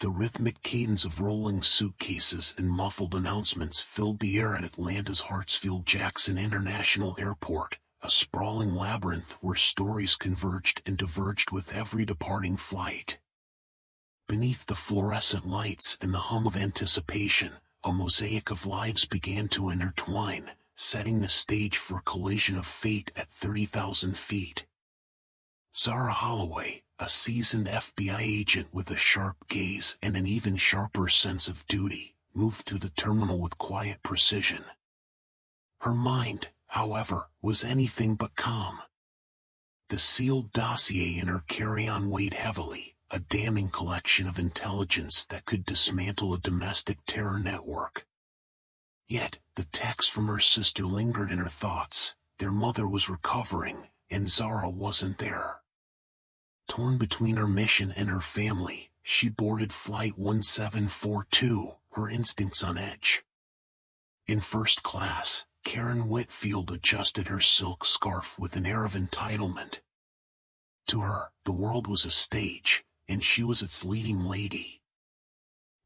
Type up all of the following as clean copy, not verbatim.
The rhythmic cadence of rolling suitcases and muffled announcements filled the air at Atlanta's Hartsfield-Jackson International Airport, a sprawling labyrinth where stories converged and diverged with every departing flight. Beneath the fluorescent lights and the hum of anticipation, a mosaic of lives began to intertwine, setting the stage for a collision of fate at 30,000 feet. Zara Holloway, a seasoned FBI agent with a sharp gaze and an even sharper sense of duty, moved through the terminal with quiet precision. Her mind, however, was anything but calm. The sealed dossier in her carry-on weighed heavily, a damning collection of intelligence that could dismantle a domestic terror network. Yet, the text from her sister lingered in her thoughts. Their mother was recovering, and Zara wasn't there. Torn between her mission and her family, she boarded Flight 1742, her instincts on edge. In first class, Karen Whitfield adjusted her silk scarf with an air of entitlement. To her, the world was a stage, and she was its leading lady.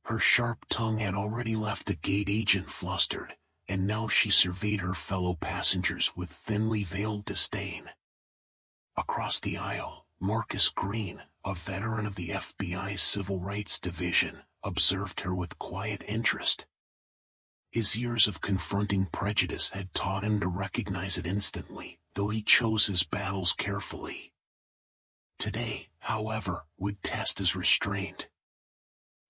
Her sharp tongue had already left the gate agent flustered, and now she surveyed her fellow passengers with thinly veiled disdain. Across the aisle, Marcus Green, a veteran of the FBI's Civil Rights Division, observed her with quiet interest. His years of confronting prejudice had taught him to recognize it instantly, though he chose his battles carefully. Today, however, would test his restraint.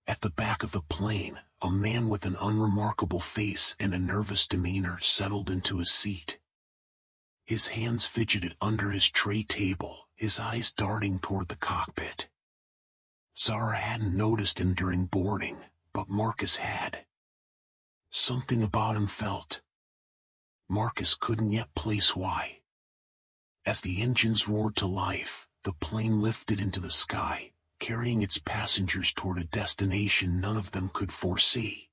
At the back of the plane, a man with an unremarkable face and a nervous demeanor settled into his seat. His hands fidgeted under his tray table, his eyes darting toward the cockpit. Zara hadn't noticed him during boarding, but Marcus had. Something about him felt. Marcus couldn't yet place why. As the engines roared to life, the plane lifted into the sky, carrying its passengers toward a destination none of them could foresee.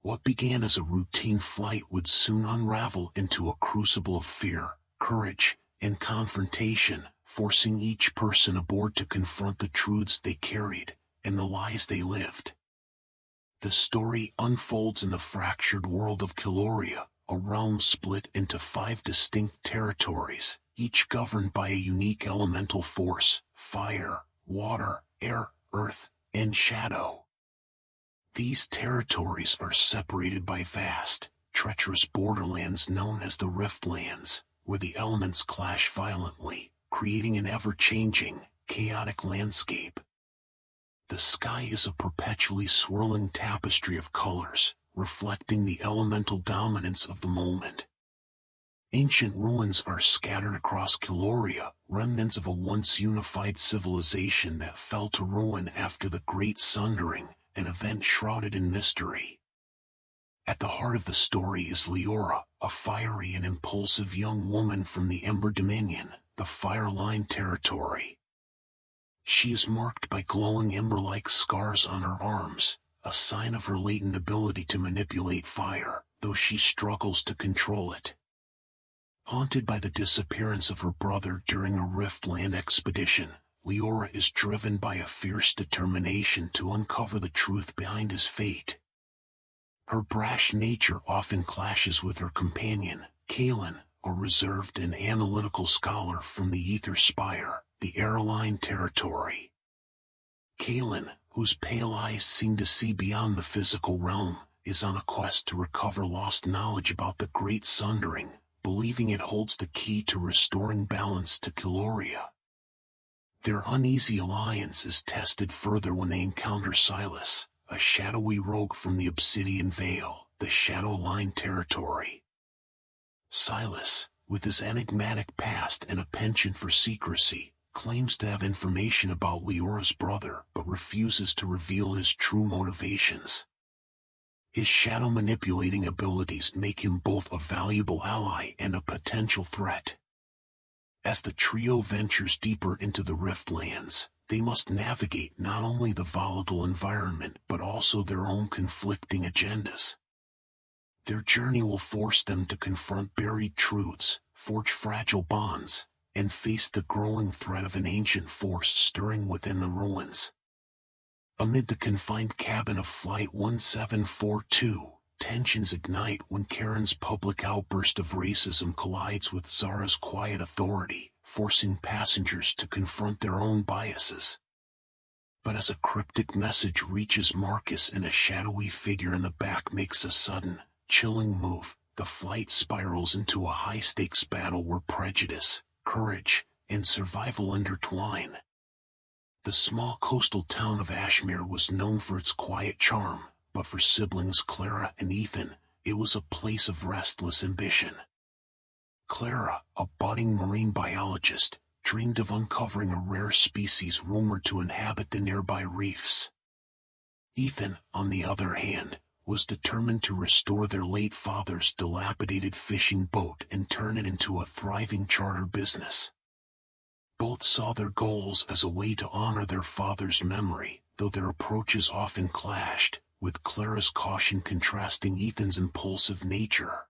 What began as a routine flight would soon unravel into a crucible of fear, courage, and confrontation, forcing each person aboard to confront the truths they carried, and the lies they lived. The story unfolds in the fractured world of Kiloria, a realm split into 5 distinct territories, each governed by a unique elemental force: fire, water, air, earth, and shadow. These territories are separated by vast, treacherous borderlands known as the Riftlands, where the elements clash violently, creating an ever-changing, chaotic landscape. The sky is a perpetually swirling tapestry of colors, reflecting the elemental dominance of the moment. Ancient ruins are scattered across Kiloria, remnants of a once unified civilization that fell to ruin after the Great Sundering, an event shrouded in mystery. At the heart of the story is Leora, a fiery and impulsive young woman from the Ember Dominion, the Fire-Line territory. She is marked by glowing ember-like scars on her arms, a sign of her latent ability to manipulate fire, though she struggles to control it. Haunted by the disappearance of her brother during a Riftland expedition, Leora is driven by a fierce determination to uncover the truth behind his fate. Her brash nature often clashes with her companion, Kaelin, a reserved and analytical scholar from the Ether Spire, the Airline territory. Kaelin, whose pale eyes seem to see beyond the physical realm, is on a quest to recover lost knowledge about the Great Sundering, believing it holds the key to restoring balance to Kiloria. Their uneasy alliance is tested further when they encounter Silas, a shadowy rogue from the Obsidian Vale, the Shadowline territory. Silas, with his enigmatic past and a penchant for secrecy, claims to have information about Leora's brother but refuses to reveal his true motivations. His shadow-manipulating abilities make him both a valuable ally and a potential threat. As the trio ventures deeper into the Riftlands, they must navigate not only the volatile environment but also their own conflicting agendas. Their journey will force them to confront buried truths, forge fragile bonds, and face the growing threat of an ancient force stirring within the ruins. Amid the confined cabin of Flight 1742, tensions ignite when Karen's public outburst of racism collides with Zara's quiet authority, forcing passengers to confront their own biases. But as a cryptic message reaches Marcus and a shadowy figure in the back makes a sudden, chilling move, the flight spirals into a high-stakes battle where prejudice, courage, and survival intertwine. The small coastal town of Ashmere was known for its quiet charm, but for siblings Clara and Ethan, it was a place of restless ambition. Clara, a budding marine biologist, dreamed of uncovering a rare species rumored to inhabit the nearby reefs. Ethan, on the other hand, was determined to restore their late father's dilapidated fishing boat and turn it into a thriving charter business. Both saw their goals as a way to honor their father's memory, though their approaches often clashed, with Clara's caution contrasting Ethan's impulsive nature.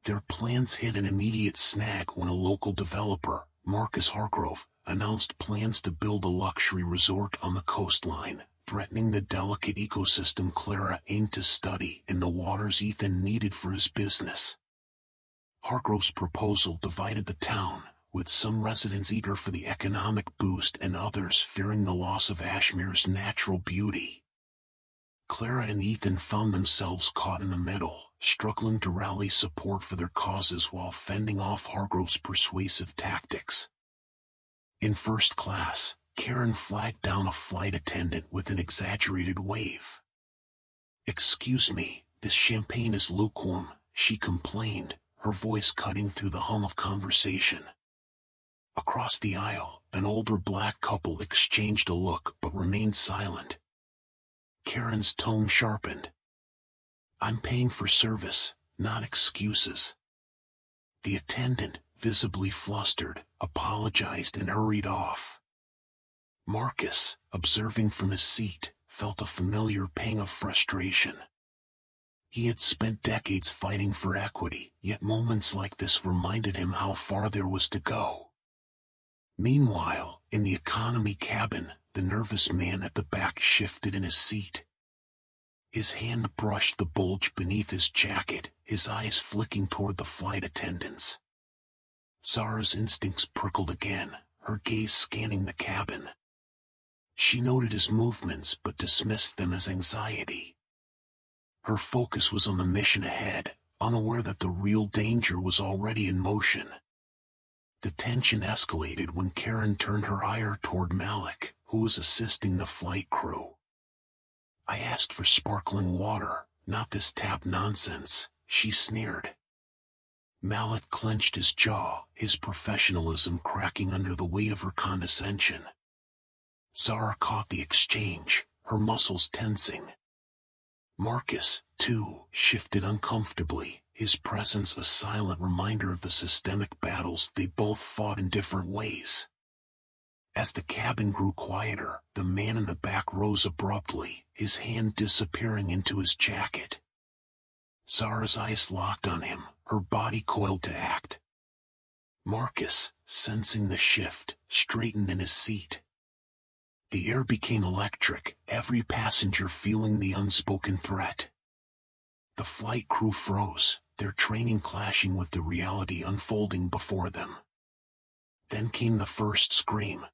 Their plans hit an immediate snag when a local developer, Marcus Hargrove, announced plans to build a luxury resort on the coastline, threatening the delicate ecosystem Clara aimed to study and the waters Ethan needed for his business. Hargrove's proposal divided the town, with some residents eager for the economic boost and others fearing the loss of Ashmere's natural beauty. Clara and Ethan found themselves caught in the middle, struggling to rally support for their causes while fending off Hargrove's persuasive tactics. In first class, Karen flagged down a flight attendant with an exaggerated wave. "Excuse me, this champagne is lukewarm," she complained, her voice cutting through the hum of conversation. Across the aisle, an older black couple exchanged a look but remained silent. Karen's tone sharpened. "I'm paying for service, not excuses." The attendant, visibly flustered, apologized and hurried off. Marcus, observing from his seat, felt a familiar pang of frustration. He had spent decades fighting for equity, yet moments like this reminded him how far there was to go. Meanwhile, in the economy cabin, the nervous man at the back shifted in his seat. His hand brushed the bulge beneath his jacket, his eyes flicking toward the flight attendants. Zara's instincts prickled again, her gaze scanning the cabin. She noted his movements but dismissed them as anxiety. Her focus was on the mission ahead, unaware that the real danger was already in motion. The tension escalated when Karen turned her ire toward Malik, who was assisting the flight crew. "I asked for sparkling water, not this tap nonsense," she sneered. Malik clenched his jaw, his professionalism cracking under the weight of her condescension. Zara caught the exchange, her muscles tensing. Marcus, too, shifted uncomfortably, his presence a silent reminder of the systemic battles they both fought in different ways. As the cabin grew quieter, the man in the back rose abruptly, his hand disappearing into his jacket. Zara's eyes locked on him, her body coiled to act. Marcus, sensing the shift, straightened in his seat. The air became electric, every passenger feeling the unspoken threat. The flight crew froze, their training clashing with the reality unfolding before them. Then came the first scream.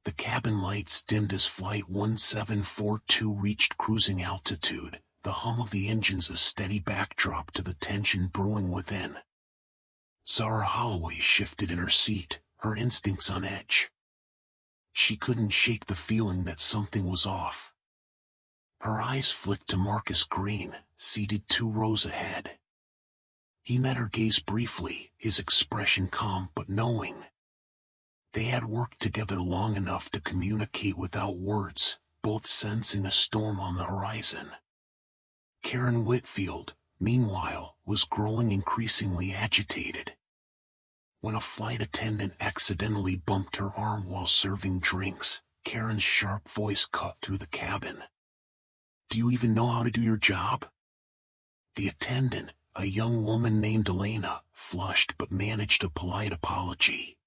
The cabin lights dimmed as Flight 1742 reached cruising altitude, the hum of the engines a steady backdrop to the tension brewing within. Zara Holloway shifted in her seat, her instincts on edge. She couldn't shake the feeling that something was off. Her eyes flicked to Marcus Green, seated 2 rows ahead. He met her gaze briefly, his expression calm but knowing. They had worked together long enough to communicate without words, both sensing a storm on the horizon. Karen Whitfield, meanwhile, was growing increasingly agitated. When a flight attendant accidentally bumped her arm while serving drinks, Karen's sharp voice cut through the cabin. "Do you even know how to do your job?" The attendant, a young woman named Elena, flushed but managed a polite apology.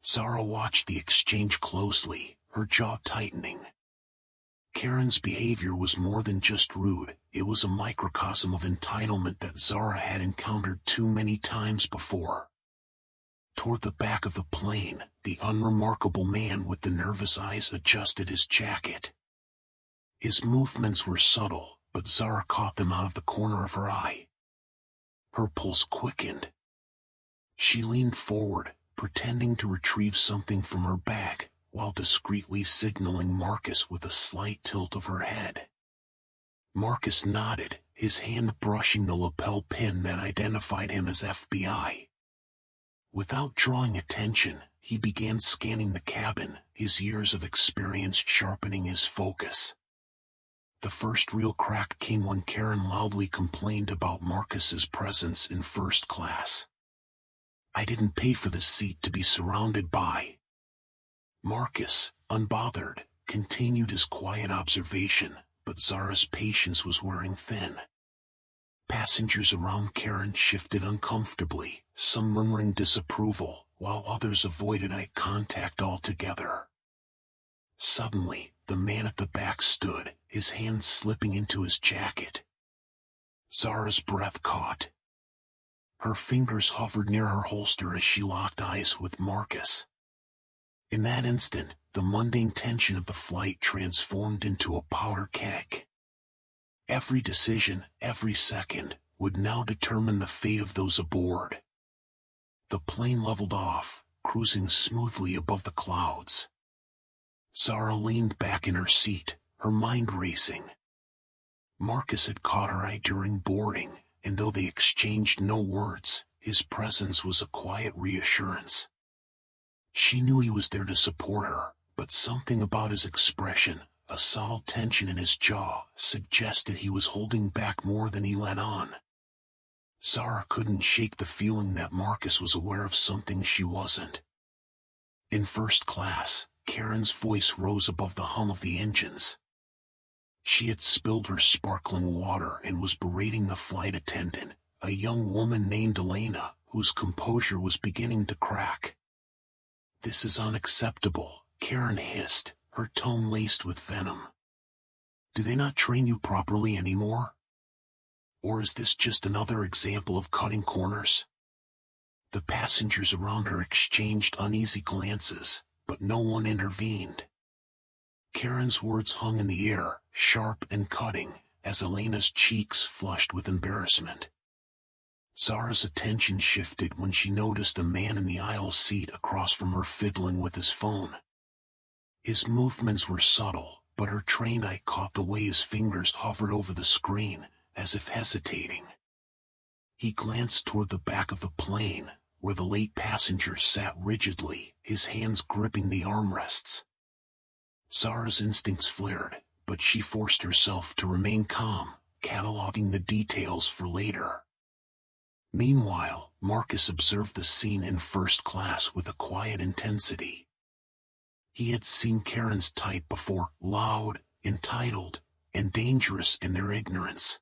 Zara watched the exchange closely, her jaw tightening. Karen's behavior was more than just rude, it was a microcosm of entitlement that Zara had encountered too many times before. Toward the back of the plane, the unremarkable man with the nervous eyes adjusted his jacket. His movements were subtle, but Zara caught them out of the corner of her eye. Her pulse quickened. She leaned forward, pretending to retrieve something from her bag, while discreetly signaling Marcus with a slight tilt of her head. Marcus nodded, his hand brushing the lapel pin that identified him as FBI. Without drawing attention, he began scanning the cabin, his years of experience sharpening his focus. The first real crack came when Karen loudly complained about Marcus's presence in first class. "I didn't pay for this seat to be surrounded by." Marcus, unbothered, continued his quiet observation, but Zara's patience was wearing thin. Passengers around Karen shifted uncomfortably, some murmuring disapproval, while others avoided eye contact altogether. Suddenly, the man at the back stood, his hands slipping into his jacket. Zara's breath caught. Her fingers hovered near her holster as she locked eyes with Marcus. In that instant, the mundane tension of the flight transformed into a powder keg. Every decision, every second, would now determine the fate of those aboard. The plane leveled off, cruising smoothly above the clouds. Zara leaned back in her seat, her mind racing. Marcus had caught her eye during boarding, and though they exchanged no words, his presence was a quiet reassurance. She knew he was there to support her, but something about his expression, a subtle tension in his jaw, suggested he was holding back more than he let on. Zara couldn't shake the feeling that Marcus was aware of something she wasn't. In first class, Karen's voice rose above the hum of the engines. She had spilled her sparkling water and was berating the flight attendant, a young woman named Elena, whose composure was beginning to crack. "This is unacceptable," Karen hissed, her tone laced with venom. "Do they not train you properly anymore? Or is this just another example of cutting corners?" The passengers around her exchanged uneasy glances, but no one intervened. Karen's words hung in the air, sharp and cutting, as Elena's cheeks flushed with embarrassment. Zara's attention shifted when she noticed a man in the aisle seat across from her fiddling with his phone. His movements were subtle, but her trained eye caught the way his fingers hovered over the screen, as if hesitating. He glanced toward the back of the plane, where the late passenger sat rigidly, his hands gripping the armrests. Zara's instincts flared, but she forced herself to remain calm, cataloging the details for later. Meanwhile, Marcus observed the scene in first class with a quiet intensity. He had seen Karen's type before, loud, entitled, and dangerous in their ignorance.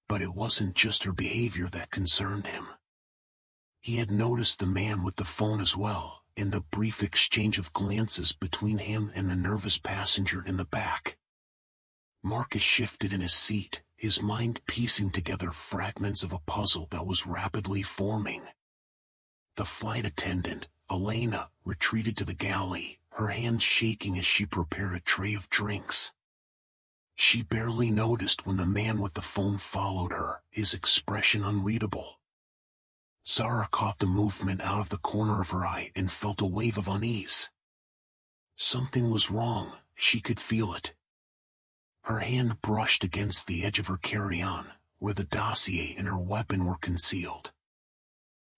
But it wasn't just her behavior that concerned him. He had noticed the man with the phone as well, in the brief exchange of glances between him and the nervous passenger in the back. Marcus shifted in his seat, his mind piecing together fragments of a puzzle that was rapidly forming. The flight attendant, Elena, retreated to the galley, her hands shaking as she prepared a tray of drinks. She barely noticed when the man with the phone followed her, his expression unreadable. Zara caught the movement out of the corner of her eye and felt a wave of unease. Something was wrong, she could feel it. Her hand brushed against the edge of her carry-on, where the dossier and her weapon were concealed.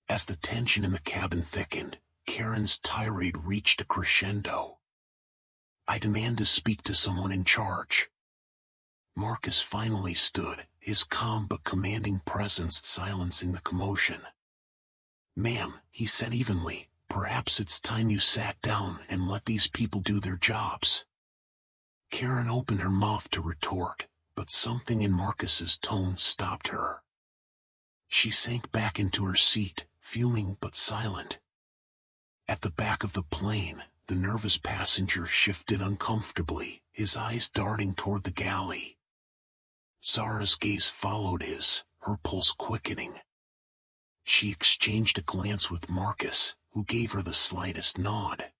As the tension in the cabin thickened, Karen's tirade reached a crescendo. "I demand to speak to someone in charge." Marcus finally stood, his calm but commanding presence silencing the commotion. "Ma'am," he said evenly, "perhaps it's time you sat down and let these people do their jobs." Karen opened her mouth to retort, but something in Marcus's tone stopped her. She sank back into her seat, fuming but silent. At the back of the plane, the nervous passenger shifted uncomfortably, his eyes darting toward the galley. Zara's gaze followed his, her pulse quickening. She exchanged a glance with Marcus, who gave her the slightest nod.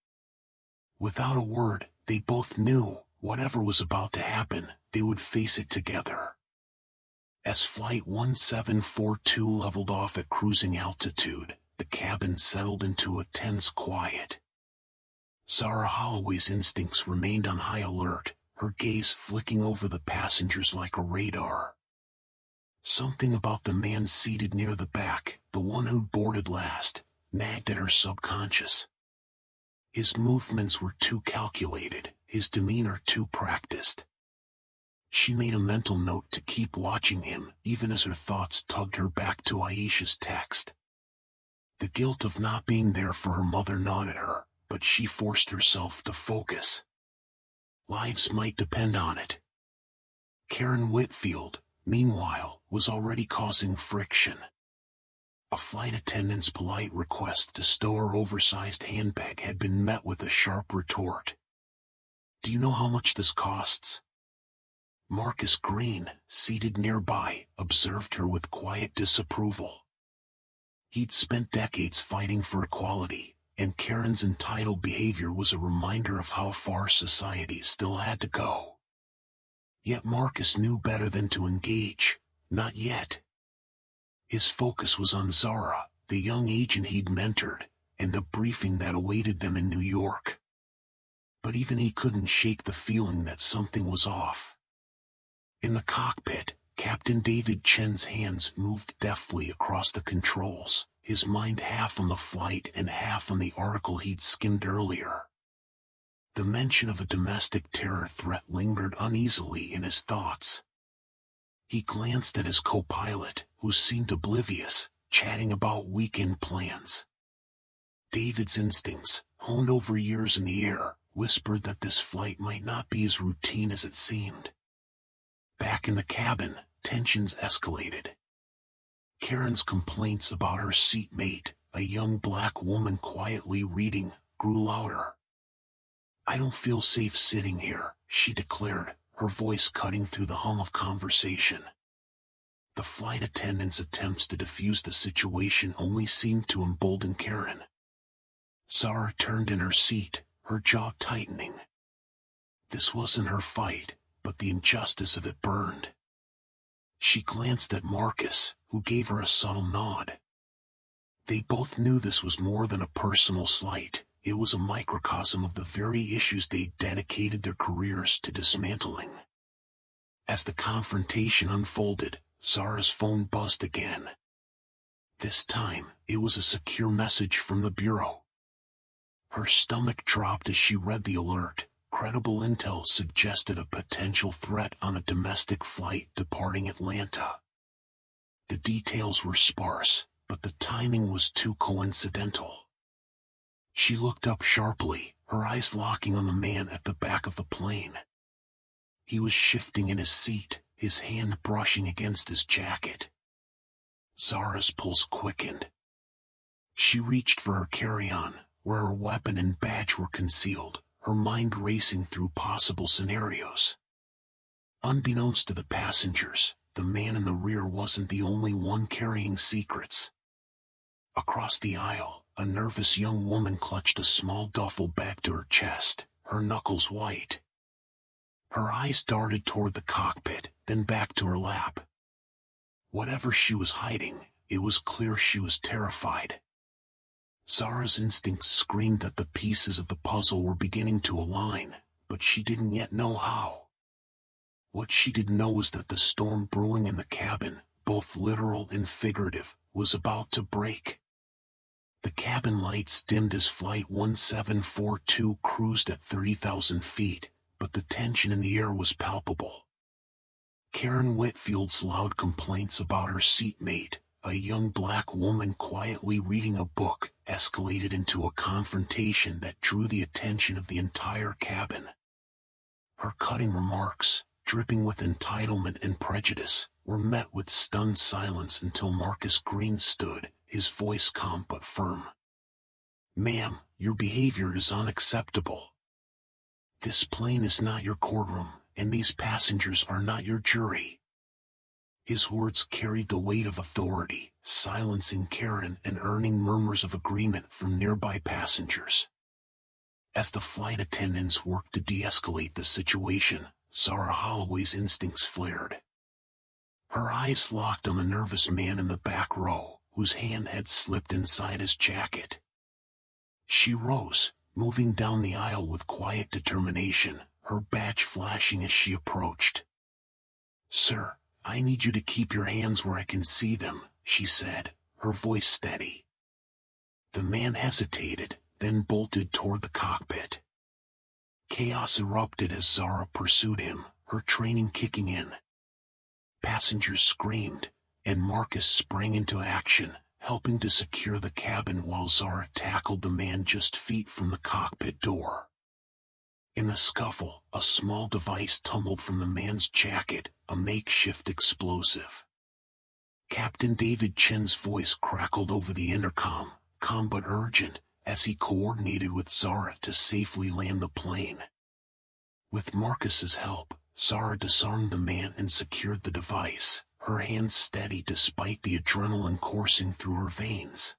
Without a word, they both knew, whatever was about to happen, they would face it together. As Flight 1742 leveled off at cruising altitude, the cabin settled into a tense quiet. Zara Holloway's instincts remained on high alert, her gaze flicking over the passengers like a radar. Something about the man seated near the back, the one who boarded last, nagged at her subconscious. His movements were too calculated, his demeanor too practiced. She made a mental note to keep watching him, even as her thoughts tugged her back to Aisha's text. The guilt of not being there for her mother gnawed at her, but she forced herself to focus. Lives might depend on it. Karen Whitfield, meanwhile, was already causing friction. A flight attendant's polite request to stow her oversized handbag had been met with a sharp retort. "Do you know how much this costs?" Marcus Green, seated nearby, observed her with quiet disapproval. He'd spent decades fighting for equality, and Karen's entitled behavior was a reminder of how far society still had to go. Yet Marcus knew better than to engage, not yet. His focus was on Zara, the young agent he'd mentored, and the briefing that awaited them in New York. But even he couldn't shake the feeling that something was off. In the cockpit, Captain David Chen's hands moved deftly across the controls, his mind half on the flight and half on the article he'd skimmed earlier. The mention of a domestic terror threat lingered uneasily in his thoughts. He glanced at his co-pilot, who seemed oblivious, chatting about weekend plans. David's instincts, honed over years in the air, whispered that this flight might not be as routine as it seemed. Back in the cabin, tensions escalated. Karen's complaints about her seatmate, a young black woman quietly reading, grew louder. "I don't feel safe sitting here," she declared, her voice cutting through the hum of conversation. The flight attendant's attempts to defuse the situation only seemed to embolden Karen. Zara turned in her seat, her jaw tightening. This wasn't her fight, but the injustice of it burned. She glanced at Marcus, who gave her a subtle nod. They both knew this was more than a personal slight, it was a microcosm of the very issues they'd dedicated their careers to dismantling. As the confrontation unfolded, Zara's phone buzzed again. This time, it was a secure message from the Bureau. Her stomach dropped as she read the alert. Credible intel suggested a potential threat on a domestic flight departing Atlanta. The details were sparse, but the timing was too coincidental. She looked up sharply, her eyes locking on the man at the back of the plane. He was shifting in his seat, his hand brushing against his jacket. Zara's pulse quickened. She reached for her carry-on, where her weapon and badge were concealed, her mind racing through possible scenarios. Unbeknownst to the passengers, the man in the rear wasn't the only one carrying secrets. Across the aisle, a nervous young woman clutched a small duffel bag to her chest, her knuckles white. Her eyes darted toward the cockpit, then back to her lap. Whatever she was hiding, it was clear she was terrified. Zara's instincts screamed that the pieces of the puzzle were beginning to align, but she didn't yet know how. What she did know was that the storm brewing in the cabin, both literal and figurative, was about to break. The cabin lights dimmed as Flight 1742 cruised at 30,000 feet, but the tension in the air was palpable. Karen Whitfield's loud complaints about her seatmate, a young black woman quietly reading a book, escalated into a confrontation that drew the attention of the entire cabin. Her cutting remarks, dripping with entitlement and prejudice, were met with stunned silence until Marcus Green stood, his voice calm but firm. "Ma'am, your behavior is unacceptable." This plane is not your courtroom, and these passengers are not your jury. His words carried the weight of authority, silencing Karen and earning murmurs of agreement from nearby passengers. As the flight attendants worked to de-escalate the situation, Zara Holloway's instincts flared. Her eyes locked on the nervous man in the back row, whose hand had slipped inside his jacket. She rose, moving down the aisle with quiet determination, her badge flashing as she approached. "Sir, I need you to keep your hands where I can see them," she said, her voice steady. The man hesitated, then bolted toward the cockpit. Chaos erupted as Zara pursued him, her training kicking in. Passengers screamed, and Marcus sprang into action, helping to secure the cabin while Zara tackled the man just feet from the cockpit door. In the scuffle, a small device tumbled from the man's jacket, a makeshift explosive. Captain David Chen's voice crackled over the intercom, calm but urgent, as he coordinated with Zara to safely land the plane. With Marcus's help, Zara disarmed the man and secured the device, her hands steady despite the adrenaline coursing through her veins.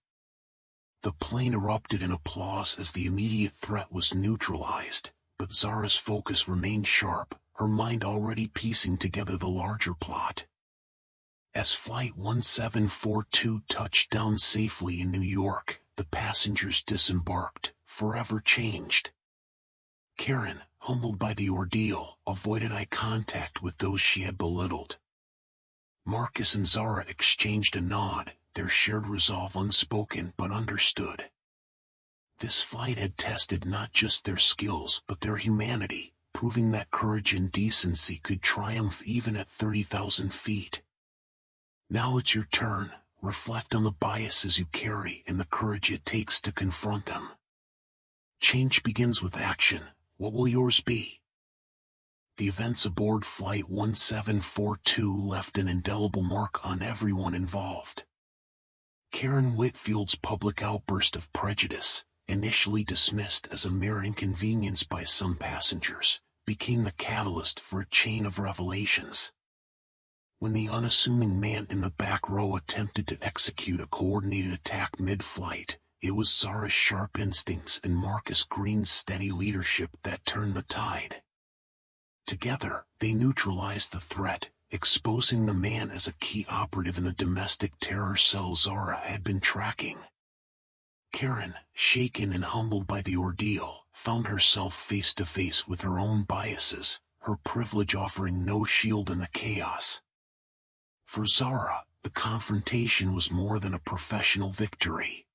The plane erupted in applause as the immediate threat was neutralized, but Zara's focus remained sharp, her mind already piecing together the larger plot. As Flight 1742 touched down safely in New York, the passengers disembarked, forever changed. Karen, humbled by the ordeal, avoided eye contact with those she had belittled. Marcus and Zara exchanged a nod, their shared resolve unspoken but understood. This flight had tested not just their skills but their humanity, proving that courage and decency could triumph even at 30,000 feet. Now it's your turn. Reflect on the biases you carry and the courage it takes to confront them. Change begins with action. What will yours be? The events aboard Flight 1742 left an indelible mark on everyone involved. Karen Whitfield's public outburst of prejudice, initially dismissed as a mere inconvenience by some passengers, became the catalyst for a chain of revelations. When the unassuming man in the back row attempted to execute a coordinated attack mid-flight, it was Zara's sharp instincts and Marcus Green's steady leadership that turned the tide. Together, they neutralized the threat, exposing the man as a key operative in the domestic terror cell Zara had been tracking. Karen, shaken and humbled by the ordeal, found herself face to face with her own biases, her privilege offering no shield in the chaos. For Zara, the confrontation was more than a professional victory.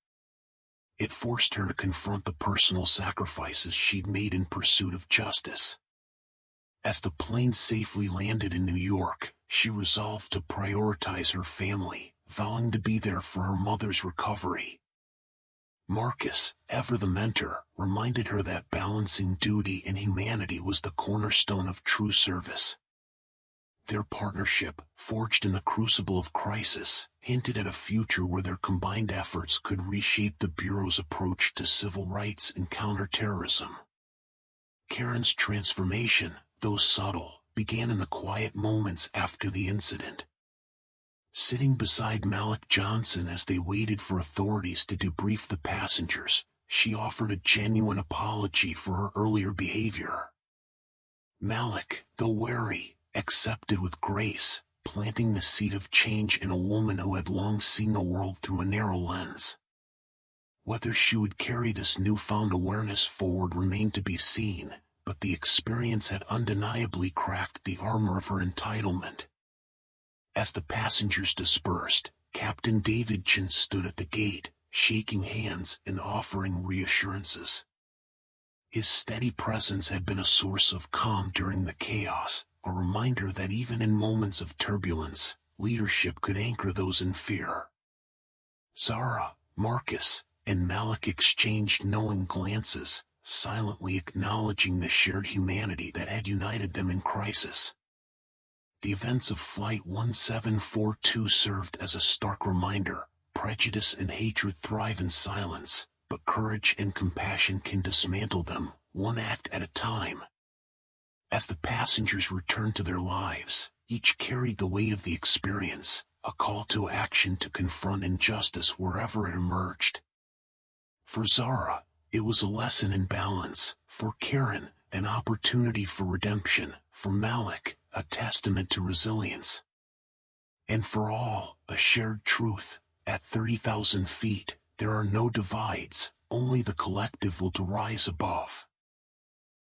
It forced her to confront the personal sacrifices she'd made in pursuit of justice. As the plane safely landed in New York, she resolved to prioritize her family, vowing to be there for her mother's recovery. Marcus, ever the mentor, reminded her that balancing duty and humanity was the cornerstone of true service. Their partnership, forged in the crucible of crisis, hinted at a future where their combined efforts could reshape the Bureau's approach to civil rights and counterterrorism. Karen's transformation, though subtle, began in the quiet moments after the incident. Sitting beside Malik Johnson as they waited for authorities to debrief the passengers, she offered a genuine apology for her earlier behavior. Malik, though wary, accepted with grace, planting the seed of change in a woman who had long seen the world through a narrow lens. Whether she would carry this newfound awareness forward remained to be seen, but the experience had undeniably cracked the armor of her entitlement. As the passengers dispersed, Captain David Chen stood at the gate, shaking hands and offering reassurances. His steady presence had been a source of calm during the chaos, a reminder that even in moments of turbulence, leadership could anchor those in fear. Zara, Marcus, and Malik exchanged knowing glances, silently acknowledging the shared humanity that had united them in crisis. The events of Flight 1742 served as a stark reminder: prejudice and hatred thrive in silence, but courage and compassion can dismantle them, one act at a time. As the passengers returned to their lives, each carried the weight of the experience, a call to action to confront injustice wherever it emerged. For Zara, it was a lesson in balance; for Karen, an opportunity for redemption; for Malik, a testament to resilience. And for all, a shared truth: at 30,000 feet, there are no divides, only the collective will to rise above.